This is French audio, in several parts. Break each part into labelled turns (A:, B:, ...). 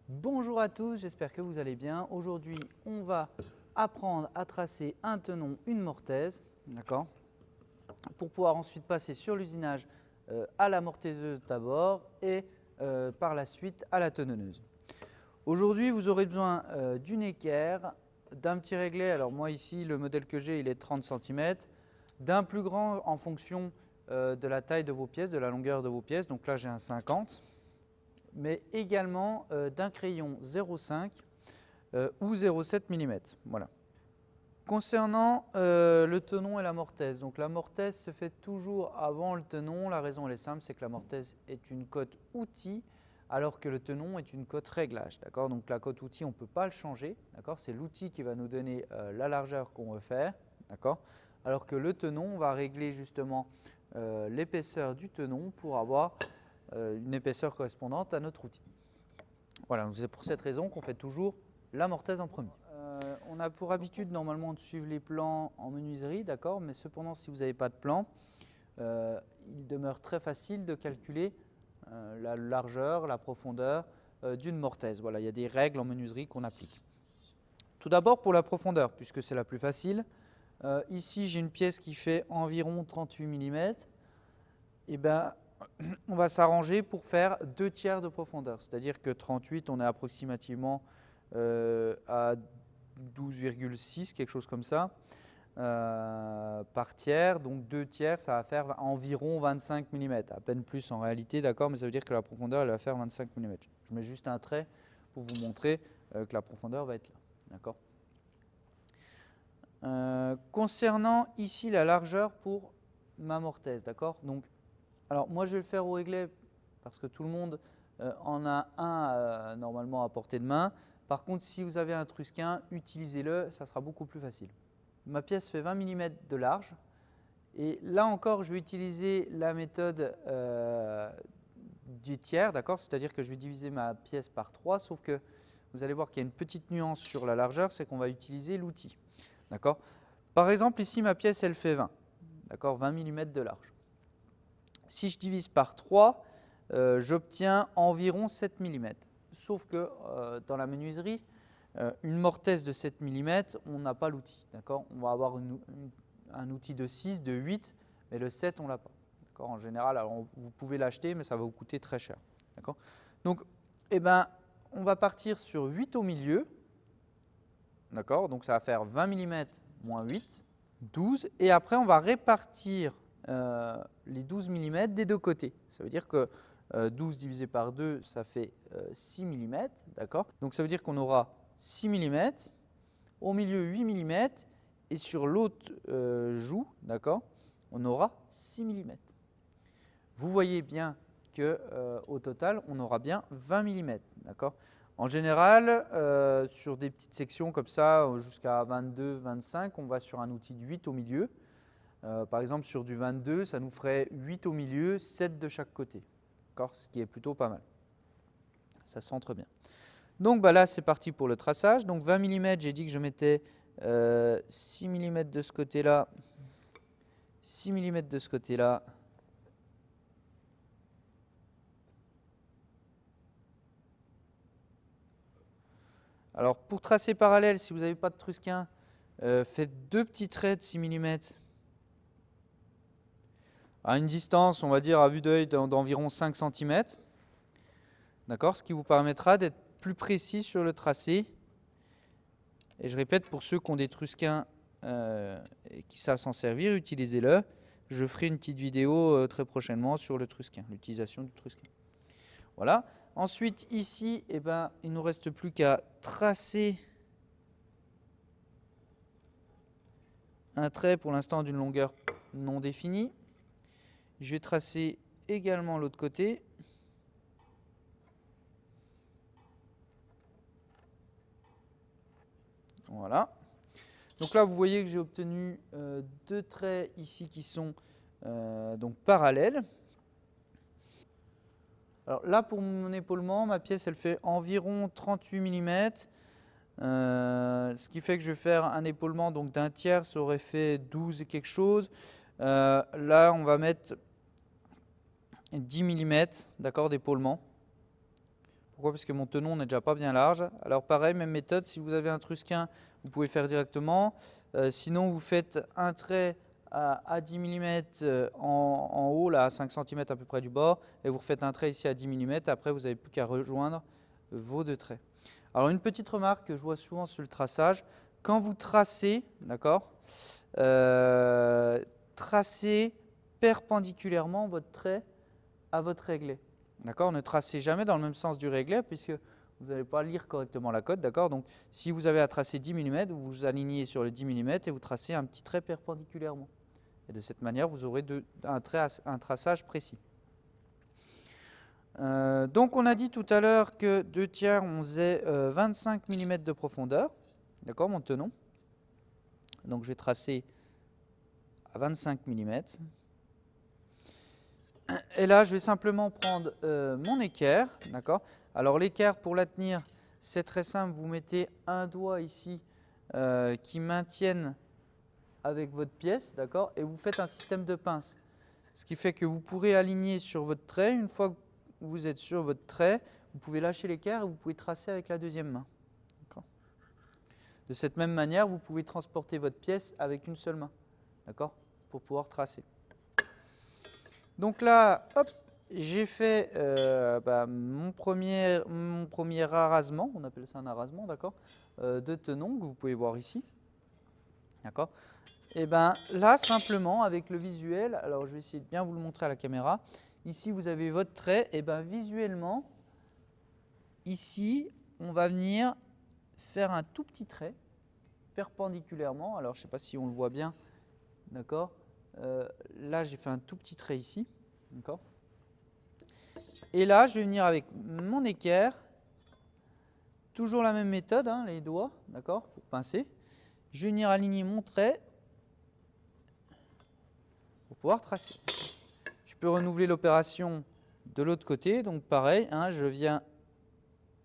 A: Bonjour à tous, j'espère que vous allez bien. Aujourd'hui, on va apprendre à tracer un tenon, une mortaise, d'accord, pour pouvoir ensuite passer sur l'usinage à la mortaiseuse d'abord et par la suite à la tenonneuse. Aujourd'hui, vous aurez besoin d'une équerre, d'un petit réglet. Alors moi ici, le modèle que j'ai, il est 30 cm, d'un plus grand en fonction de la taille de vos pièces, de la longueur de vos pièces. Donc là, j'ai un 50. Mais également d'un crayon 0,5 ou 0,7 mm. Voilà. Concernant le tenon et la mortaise, donc la mortaise se fait toujours avant le tenon. La raison elle est simple, c'est que la mortaise est une cote outil alors que le tenon est une cote réglage. Donc la cote outil, on ne peut pas le changer. C'est l'outil qui va nous donner la largeur qu'on veut faire. Alors que le tenon, on va régler justement l'épaisseur du tenon pour avoir une épaisseur correspondante à notre outil. Voilà, c'est pour cette raison qu'on fait toujours la mortaise en premier. On a pour habitude normalement de suivre les plans en menuiserie, d'accord, mais cependant si vous n'avez pas de plan, il demeure très facile de calculer la largeur, la profondeur d'une mortaise. Voilà, il y a des règles en menuiserie qu'on applique. Tout d'abord pour la profondeur, puisque c'est la plus facile. Ici j'ai une pièce qui fait environ 38 mm. Et ben, on va s'arranger pour faire 2 tiers de profondeur. C'est-à-dire que 38, on est approximativement à 12,6, quelque chose comme ça, par tiers. Donc 2 tiers, ça va faire environ 25 mm. À peine plus en réalité, d'accord, mais ça veut dire que la profondeur, elle va faire 25 mm. Je mets juste un trait pour vous montrer que la profondeur va être là. D'accord. Concernant ici la largeur pour ma mortaise, d'accord. Donc, alors moi je vais le faire au réglet parce que tout le monde en a un normalement à portée de main. Par contre, si vous avez un trusquin, utilisez-le, ça sera beaucoup plus facile. Ma pièce fait 20 mm de large et là encore je vais utiliser la méthode du tiers, d'accord, c'est-à-dire que je vais diviser ma pièce par 3, sauf que vous allez voir qu'il y a une petite nuance sur la largeur, c'est qu'on va utiliser l'outil. D'accord. Par exemple, ici ma pièce elle fait 20, d'accord, 20 mm de large. Si je divise par 3, j'obtiens environ 7 mm. Sauf que dans la menuiserie, une mortaise de 7 mm, on n'a pas l'outil. On va avoir un outil de 6, de 8, mais le 7, on ne l'a pas. En général, alors vous pouvez l'acheter, mais ça va vous coûter très cher. Donc, on va partir sur 8 au milieu. Donc, ça va faire 20 mm moins 8, 12. Et après, on va répartir les 12 mm des deux côtés. Ça veut dire que 12 divisé par 2, ça fait 6 mm. Donc ça veut dire qu'on aura 6 mm, au milieu 8 mm, et sur l'autre joue, on aura 6 mm. Vous voyez bien qu'au total, on aura bien 20 mm. En général, sur des petites sections comme ça, jusqu'à 22, 25, on va sur un outil de 8 au milieu. Par exemple, sur du 22, ça nous ferait 8 au milieu, 7 de chaque côté. Ce qui est plutôt pas mal. Ça s'entre bien. Donc là, c'est parti pour le traçage. Donc 20 mm, j'ai dit que je mettais 6 mm de ce côté-là, 6 mm de ce côté-là. Alors pour tracer parallèle, si vous n'avez pas de trusquin, faites 2 petits traits de 6 mm à une distance, on va dire à vue d'œil d'environ 5 cm. Ce qui vous permettra d'être plus précis sur le tracé. Et je répète, pour ceux qui ont des trusquins et qui savent s'en servir, utilisez-le. Je ferai une petite vidéo très prochainement sur le trusquin, l'utilisation du trusquin. Voilà. Ensuite, ici, il ne nous reste plus qu'à tracer un trait pour l'instant d'une longueur non définie. Je vais tracer également l'autre côté. Voilà. Donc là, vous voyez que j'ai obtenu 2 traits ici qui sont donc parallèles. Alors là, pour mon épaulement, ma pièce, elle fait environ 38 mm. Ce qui fait que je vais faire un épaulement donc d'un tiers, ça aurait fait 12 et quelque chose. Là, on va mettre 10 mm, d'épaulement, Pourquoi? Parce que mon tenon n'est déjà pas bien large. Alors pareil, même méthode, si vous avez un trusquin, vous pouvez faire directement. Sinon, vous faites un trait à 10 mm en haut, là, à 5 cm à peu près du bord, et vous refaites un trait ici à 10 mm. Après, vous n'avez plus qu'à rejoindre vos deux traits. Alors, une petite remarque que je vois souvent sur le traçage, quand vous tracez, d'accord, tracez perpendiculairement votre trait à votre réglet. D'accord? Ne tracez jamais dans le même sens du réglet puisque vous n'allez pas lire correctement la cote. D'accord? Donc, si vous avez à tracer 10 mm, vous vous alignez sur le 10 mm et vous tracez un petit trait perpendiculairement. Et de cette manière, vous aurez un traçage précis. Donc, on a dit tout à l'heure que 2 tiers, on faisait 25 mm de profondeur. D'accord, mon tenon. Donc, je vais tracer à 25 mm. Et là, je vais simplement prendre mon équerre, d'accord. Alors l'équerre, pour la tenir, c'est très simple. Vous mettez un doigt ici qui maintienne avec votre pièce, d'accord, et vous faites un système de pince. Ce qui fait que vous pourrez aligner sur votre trait. Une fois que vous êtes sur votre trait, vous pouvez lâcher l'équerre et vous pouvez tracer avec la deuxième main. De cette même manière, vous pouvez transporter votre pièce avec une seule main, d'accord, pour pouvoir tracer. Donc là, hop, j'ai fait mon premier arasement, on appelle ça un arasement, d'accord, de tenon que vous pouvez voir ici, d'accord. Et bien là, simplement, avec le visuel, alors je vais essayer de bien vous le montrer à la caméra. Ici, vous avez votre trait, et bien visuellement, ici, on va venir faire un tout petit trait perpendiculairement. Alors, je ne sais pas si on le voit bien, d'accord. Là, j'ai fait un tout petit trait ici, d'accord. Et là, je vais venir avec mon équerre, toujours la même méthode, hein, les doigts, d'accord, pour pincer. Je vais venir aligner mon trait pour pouvoir tracer. Je peux renouveler l'opération de l'autre côté, donc pareil, hein, je viens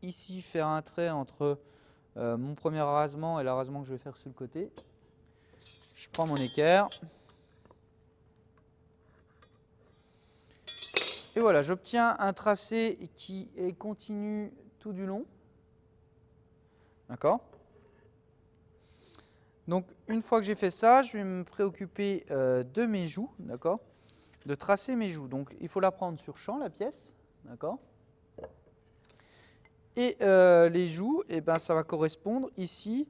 A: ici faire un trait entre mon premier arasement et l'arasement que je vais faire sur le côté. Je prends mon équerre. Et voilà, j'obtiens un tracé qui est continu tout du long. D'accord? Donc, une fois que j'ai fait ça, je vais me préoccuper de mes joues, d'accord? De tracer mes joues. Donc, il faut la prendre sur champ, la pièce, d'accord? Et les joues, eh ben, ça va correspondre ici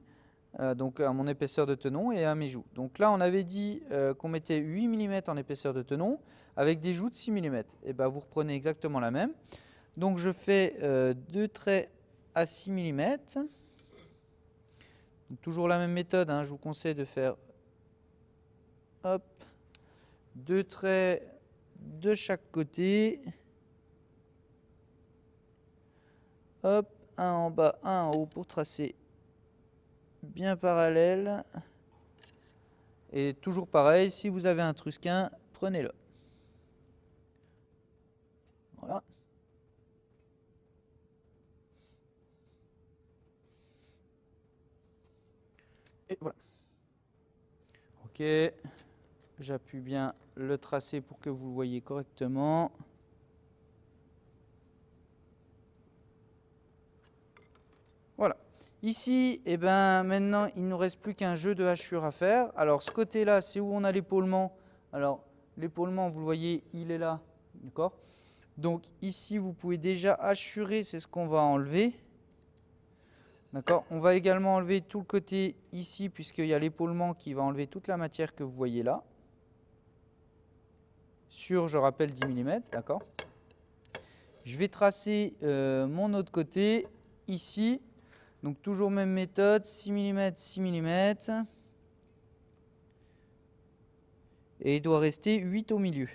A: donc à mon épaisseur de tenon et à mes joues. Donc là, on avait dit qu'on mettait 8 mm en épaisseur de tenon avec des joues de 6 mm. Et ben, vous reprenez exactement la même. Donc je fais 2 traits à 6 mm. Donc, toujours la même méthode, hein, je vous conseille de faire hop, 2 traits de chaque côté. Hop, un en bas, un en haut pour tracer bien parallèle. Et toujours pareil, si vous avez un trusquin, prenez-le. Voilà. Et voilà. Ok, j'appuie bien le tracé pour que vous le voyez correctement. Voilà. Ici, eh ben, maintenant, il ne nous reste plus qu'un jeu de hachure à faire. Alors, ce côté-là, c'est où on a l'épaulement. Alors, l'épaulement, vous le voyez, il est là. D'accord? Donc, ici, vous pouvez déjà hachurer, c'est ce qu'on va enlever. D'accord? On va également enlever tout le côté ici, puisqu'il y a l'épaulement qui va enlever toute la matière que vous voyez là. Sur, je rappelle, 10 mm. D'accord? Je vais tracer mon autre côté ici. Donc toujours même méthode, 6 mm, 6 mm. Et il doit rester 8 au milieu.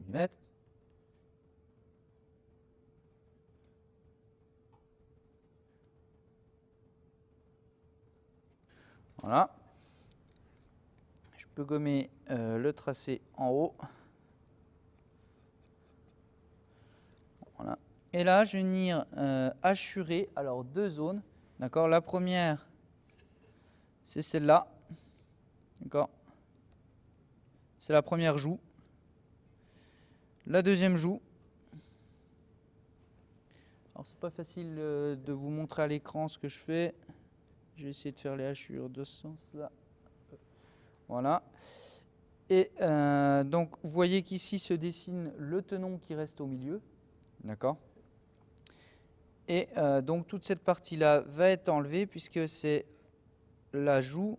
A: Mm. Voilà. Je peux gommer le tracé en haut. Voilà. Et là, je vais venir hachurer. Alors, deux zones. D'accord. La première, c'est celle-là. D'accord. c'est la première joue. La deuxième joue. Alors c'est pas facile de vous montrer à l'écran ce que je fais. Je vais essayer de faire les hachures de ce sens-là. Voilà. Et donc vous voyez qu'ici se dessine le tenon qui reste au milieu. D'accord. Et donc toute cette partie-là va être enlevée puisque c'est la joue.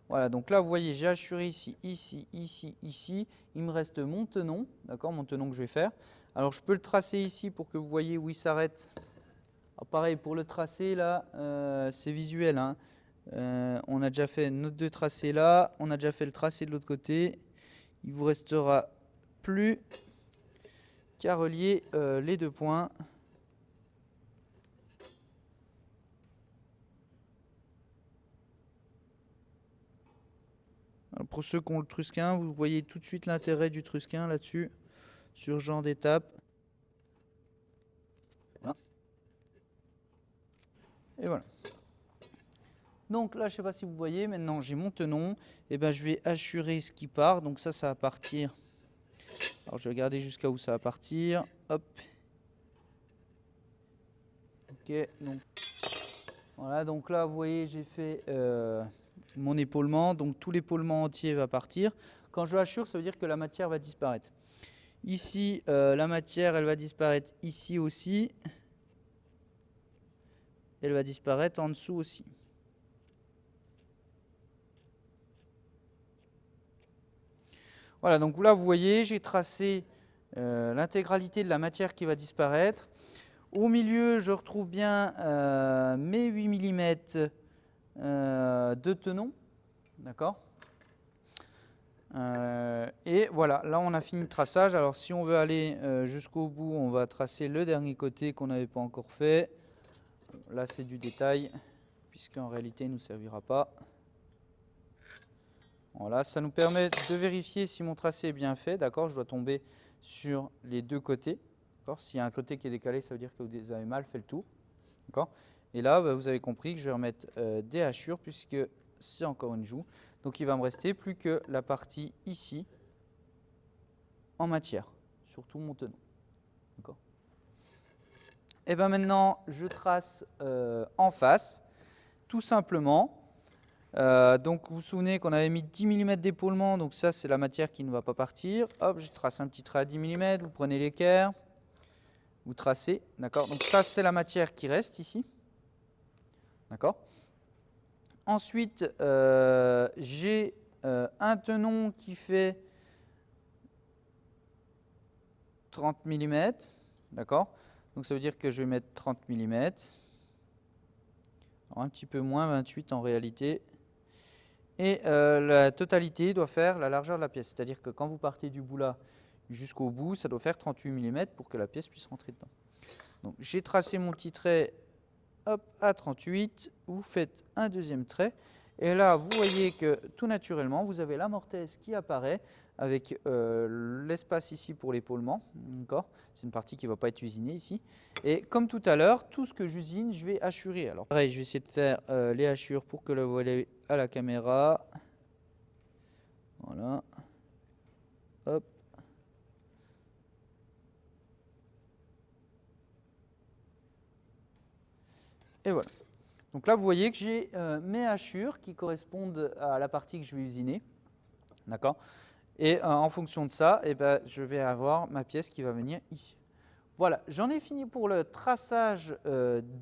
A: Voilà, donc là vous voyez, j'ai hachuré ici, ici, ici, ici. Il me reste mon tenon, d'accord, mon tenon que je vais faire. Alors je peux le tracer ici pour que vous voyez où il s'arrête. Alors pareil, pour le tracé là, c'est visuel, hein. On a déjà fait notre deux tracés là, on a déjà fait le tracé de l'autre côté. Il vous restera plus qu'à relier les deux points. Alors pour ceux qui ont le Trusquin, vous voyez tout de suite l'intérêt du Trusquin là-dessus, sur ce genre d'étape. Voilà. Et voilà. Donc là, je ne sais pas si vous voyez, maintenant j'ai mon tenon, et ben je vais hachurer ce qui part. Donc ça va partir. Alors je vais regarder jusqu'à où ça va partir. Hop. Ok, donc voilà, donc là vous voyez, j'ai fait mon épaulement, donc tout l'épaulement entier va partir. Quand je hachure, ça veut dire que la matière va disparaître. Ici, la matière, elle va disparaître ici aussi. Elle va disparaître en dessous aussi. Voilà, donc là vous voyez, j'ai tracé l'intégralité de la matière qui va disparaître. Au milieu, je retrouve bien mes 8 mm de tenon. D'accord. Et voilà, là on a fini le traçage. Alors si on veut aller jusqu'au bout, on va tracer le dernier côté qu'on n'avait pas encore fait. Là c'est du détail, puisqu'en réalité il ne nous servira pas. Voilà, ça nous permet de vérifier si mon tracé est bien fait. D'accord, je dois tomber sur les deux côtés. S'il y a un côté qui est décalé, ça veut dire que vous avez mal fait le tour. Et là, vous avez compris que je vais remettre des hachures puisque c'est encore une joue. Donc il va me rester plus que la partie ici en matière, surtout mon tenon. Et bien maintenant, je trace en face, tout simplement. Donc vous vous souvenez qu'on avait mis 10 mm d'épaulement, donc ça c'est la matière qui ne va pas partir. Hop, je trace un petit trait à 10 mm, vous prenez l'équerre, vous tracez, d'accord. Donc ça c'est la matière qui reste ici, d'accord. Ensuite, j'ai un tenon qui fait 30 mm, d'accord. Donc ça veut dire que je vais mettre 30 mm, alors, un petit peu moins, 28 en réalité. Et la totalité doit faire la largeur de la pièce. C'est-à-dire que quand vous partez du bout là jusqu'au bout, ça doit faire 38 mm pour que la pièce puisse rentrer dedans. Donc j'ai tracé mon petit trait hop, à 38. Vous faites un deuxième trait. Et là, vous voyez que tout naturellement, vous avez la mortaise qui apparaît avec l'espace ici pour l'épaulement. C'est une partie qui ne va pas être usinée ici. Et comme tout à l'heure, tout ce que j'usine, je vais hachurer. Alors pareil, je vais essayer de faire les hachures pour que le voyez à la caméra. Voilà. Hop. Et voilà. Donc là, vous voyez que j'ai mes hachures qui correspondent à la partie que je vais usiner. D'accord. Et en fonction de ça, je vais avoir ma pièce qui va venir ici. Voilà, j'en ai fini pour le traçage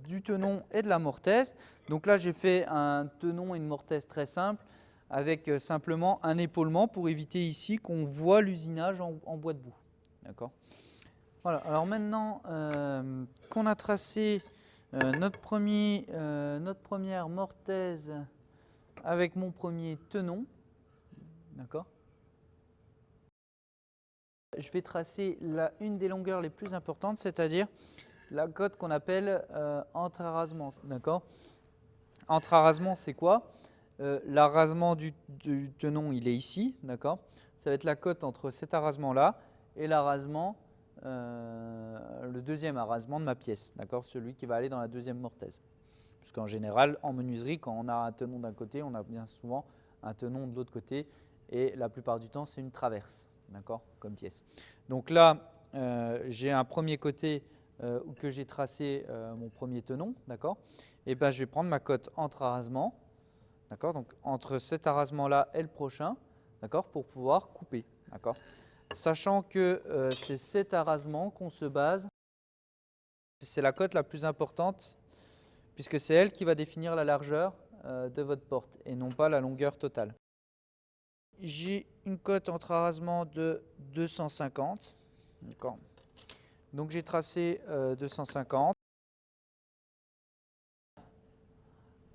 A: du tenon et de la mortaise. Donc là, j'ai fait un tenon et une mortaise très simple avec simplement un épaulement pour éviter ici qu'on voit l'usinage en bois de boue. D'accord. Voilà, alors maintenant qu'on a tracé notre première mortaise avec mon premier tenon, d'accord. Je vais tracer une des longueurs les plus importantes, c'est-à-dire la cote qu'on appelle entre-arasement. D'accord. Entre-arasement, c'est quoi? L'arasement du tenon, il est ici. D'accord. Ça va être la cote entre cet arasement-là et l'arasement, le deuxième arasement de ma pièce. D'accord. Celui qui va aller dans la deuxième mortaise. Puisqu'en général, en menuiserie, quand on a un tenon d'un côté, on a bien souvent un tenon de l'autre côté. et la plupart du temps, c'est une traverse, d'accord, comme pièce. Donc là, j'ai un premier côté que j'ai tracé mon premier tenon, d'accord. Et ben, je vais prendre ma cote entre arasement, d'accord, donc entre cet arasement-là et le prochain, d'accord, pour pouvoir couper, d'accord. Sachant que c'est cet arasement qu'on se base, c'est la cote la plus importante, puisque c'est elle qui va définir la largeur de votre porte et non pas la longueur totale. J'ai une cote entre arasement de 250, d'accord. Donc j'ai tracé 250.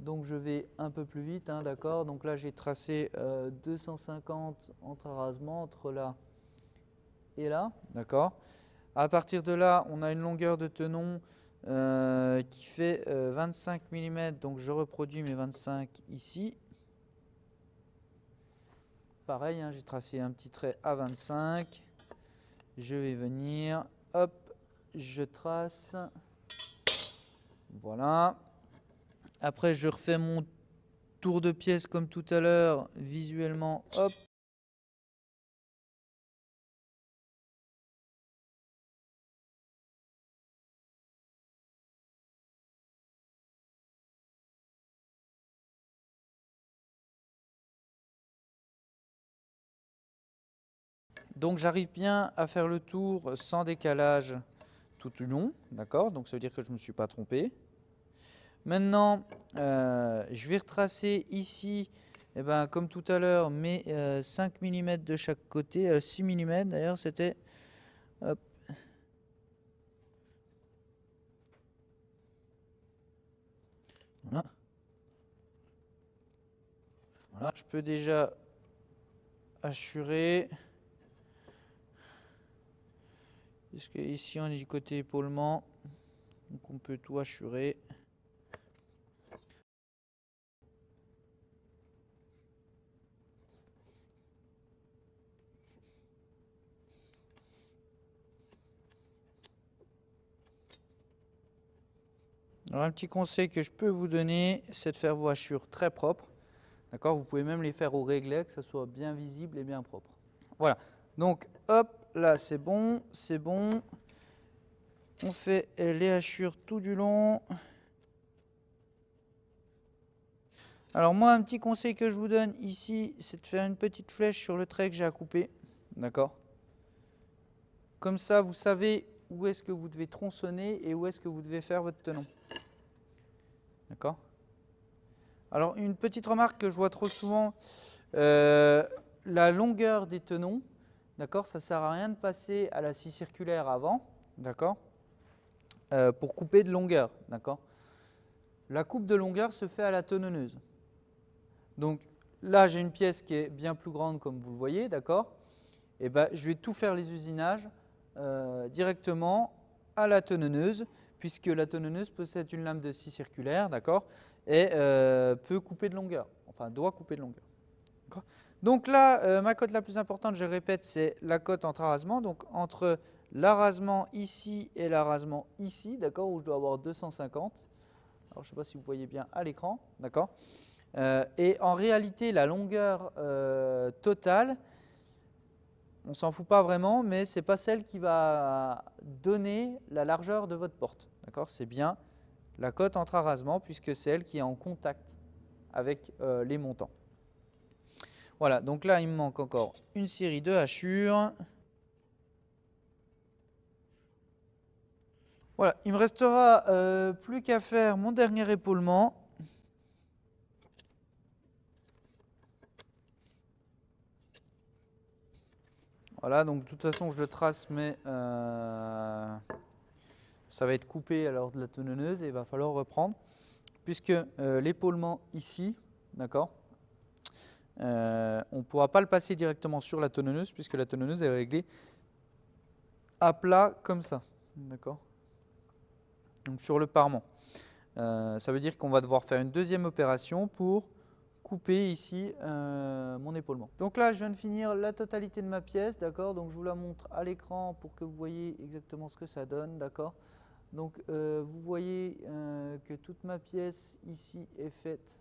A: Donc je vais un peu plus vite, hein, d'accord. Donc là j'ai tracé 250 entre arasement, entre là et là, d'accord. À partir de là, on a une longueur de tenon qui fait 25 mm, donc je reproduis mes 25 ici. Pareil, hein, j'ai tracé un petit trait à 25. Je vais venir, hop, je trace. Voilà. Après, je refais mon tour de pièce comme tout à l'heure, visuellement, hop. Donc j'arrive bien à faire le tour sans décalage tout du long, d'accord? Donc ça veut dire que je ne me suis pas trompé. Maintenant, je vais retracer ici, eh ben, comme tout à l'heure, mes 5 mm de chaque côté, 6 mm d'ailleurs, c'était... Hop. Voilà. Voilà. Je peux déjà assurer, puisque ici on est du côté épaulement, donc on peut tout assurer. Alors un petit conseil que je peux vous donner, c'est de faire vos hachures très propres. D'accord, vous pouvez même les faire au réglet, que ça soit bien visible et bien propre. Voilà, donc hop, là c'est bon, c'est bon. On fait les hachures tout du long. Alors moi, un petit conseil que je vous donne ici, c'est de faire une petite flèche sur le trait que j'ai à couper. D'accord. Comme ça, vous savez où est-ce que vous devez tronçonner et où est-ce que vous devez faire votre tenon. D'accord. Alors une petite remarque que je vois trop souvent, la longueur des tenons, d'accord, ça ne sert à rien de passer à la scie circulaire avant, d'accord, pour couper de longueur, d'accord. La coupe de longueur se fait à la tenonneuse. Donc là, j'ai une pièce qui est bien plus grande comme vous le voyez, d'accord. Et ben, je vais tout faire les usinages directement à la tenonneuse, puisque la tenonneuse possède une lame de scie circulaire, d'accord, et peut couper de longueur, enfin doit couper de longueur. Donc là, ma cote la plus importante, je répète, c'est la cote entre arasement, donc entre l'arasement ici et l'arasement ici, d'accord, où je dois avoir 250. Alors je ne sais pas si vous voyez bien à l'écran, d'accord. Et en réalité, la longueur totale, on ne s'en fout pas vraiment, mais ce n'est pas celle qui va donner la largeur de votre porte. D'accord, c'est bien la cote entre arasement, puisque c'est elle qui est en contact avec les montants. Voilà, donc là, il me manque encore une série de hachures. Voilà, il me restera plus qu'à faire mon dernier épaulement. Voilà, donc de toute façon, je le trace, mais ça va être coupé alors de la tenonneuse et il va falloir reprendre. Puisque l'épaulement ici, d'accord, on ne pourra pas le passer directement sur la tenonneuse, puisque la tenonneuse est réglée à plat comme ça, d'accord. Donc sur le parement. Ça veut dire qu'on va devoir faire une deuxième opération pour couper ici mon épaulement. Donc là, je viens de finir la totalité de ma pièce, d'accord. Donc je vous la montre à l'écran pour que vous voyez exactement ce que ça donne, d'accord. Donc vous voyez que toute ma pièce ici est faite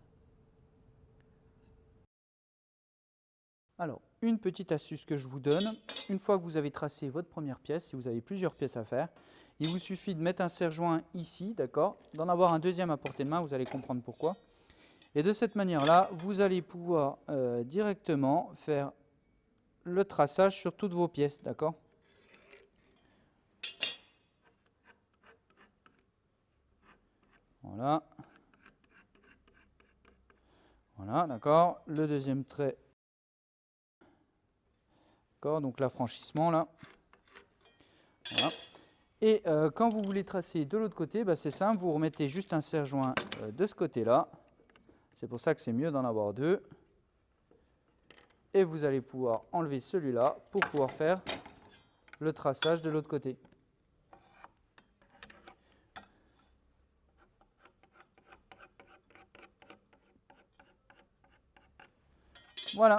A: Alors, une petite astuce que je vous donne, une fois que vous avez tracé votre première pièce, si vous avez plusieurs pièces à faire, il vous suffit de mettre un serre-joint ici, d'accord, d'en avoir un deuxième à portée de main, vous allez comprendre pourquoi. Et de cette manière-là, vous allez pouvoir directement faire le traçage sur toutes vos pièces, d'accord? Voilà. Voilà, d'accord. Le deuxième trait. D'accord, donc l'affranchissement là. Voilà. Et quand vous voulez tracer de l'autre côté, bah, c'est simple, vous remettez juste un serre-joint de ce côté-là. C'est pour ça que c'est mieux d'en avoir deux. Et vous allez pouvoir enlever celui-là pour pouvoir faire le traçage de l'autre côté. Voilà.